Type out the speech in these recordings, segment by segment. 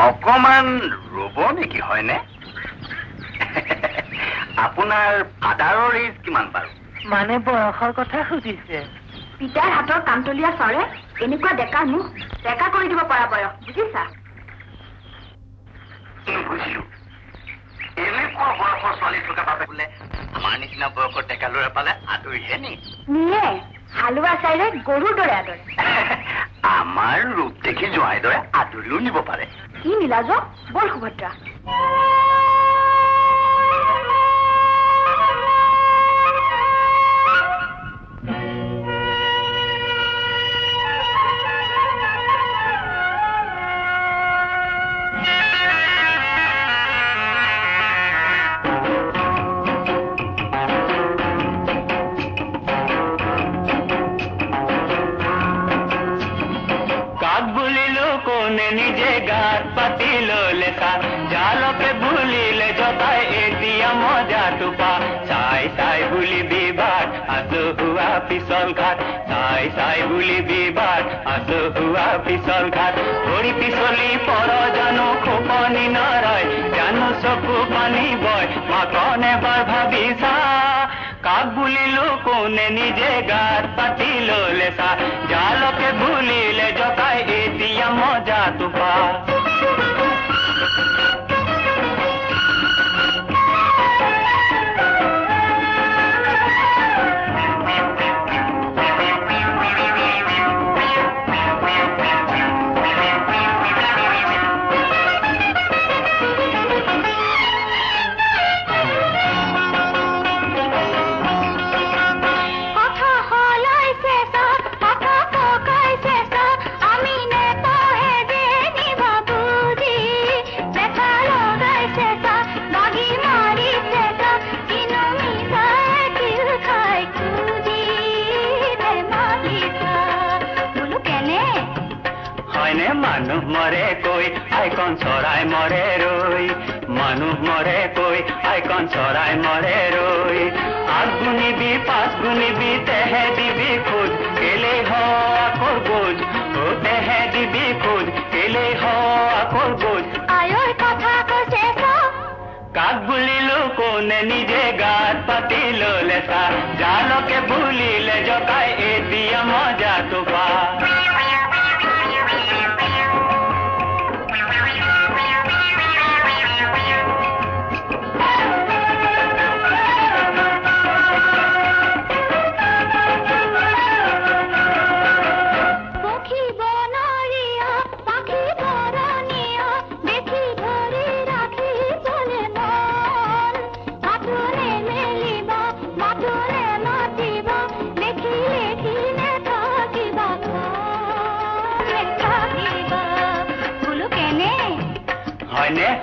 অকমান ৰ'ব নেকি হয়নে? আপোনাৰ ফাদাৰৰ এজ কিমান বাৰু? মানে বয়সৰ কথা সুধিছে। পিতাৰ হাতৰ কামতলীয়া চৰে এনেকুৱা ডেকা মোক ডেকা কৰি দিব পৰা বয়স, বুজিছা? বুজিলো। এনেকুৱা বয়সৰ ছোৱালী থকা বাবে বোলে আমাৰ নিচিনা বয়সৰ ডেকা ল'ৰা পালে আদৰিহে নি? নিয়ে হালোৱা চাইৰে গৰুৰ দৰে আদৰে। আমাৰ ৰূপ দেখি জোঁৱাই দৰে আদৰিও নিব পাৰে। কি নীলাজ বৰ সুভদ্ৰা। নিজে গাত পাতি ললে জালকে ভুলিলে জতাই এতিয়া মজা টোপা চাই চাই বুলি বিবাদ আছো হুৱা পিছল ঘাট চাই চাই বুলি বিবাদ আছো হুৱা পিছল ঘাট ভৰি পিছলি পৰ জানো খোপনি নৰয় জানো চকু পানী বয় মাকন এবাৰ ভাবিছা কাক বুলিলো কোনে নিজে গাত পাতি ললে জালকে ভুলিলে জতাই এতিয়া মজা টোপা মানুহ মৰে কৈ আইকন চৰাই মৰে ৰৈ মানুহ মৰে কৈ আইকন চৰাই মৰে ৰৈ আগগুনিবি পাঁচগুনিবি তেহে দিবি খোজ কেলে হ আকৌ গোজ ও তেহে দিবি খোজ কেলে হ আকৌ গোজ আয়ৰ কথা কৈছে কাক বুলিলো কোনে নিজে গাত পাতি ললে জালকে ভুলিলে জকাই এতিয়া মজা টোপা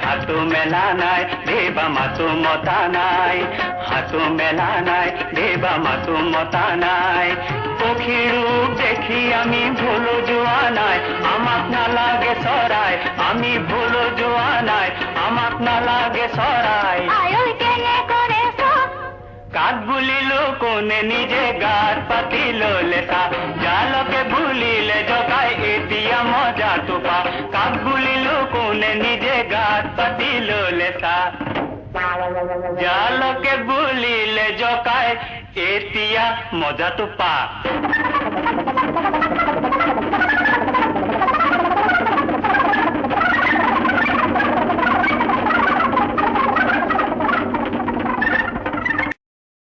হাতু মেলা নাই দেবা মাতু মতা নাই হাতু মেলা নাই দেবা মাতু মতা নাই পক্ষীৰ ৰূপ দেখি আমি ভুল যোৱা নাই আমাক নালাগে চৰাই আমি ভুল যোৱা নাই আমাক নালাগে চৰাই কাক বুলিলো কোনে নিজে গাত পাতি ললে জালকে ভুলিলে জগাই এতিয়া মজা টোপা কাক বুলিলো কোনে নিজে গাত পাতি ললে জালকে ভুলিলে জগাই এতিয়া মজা টোপা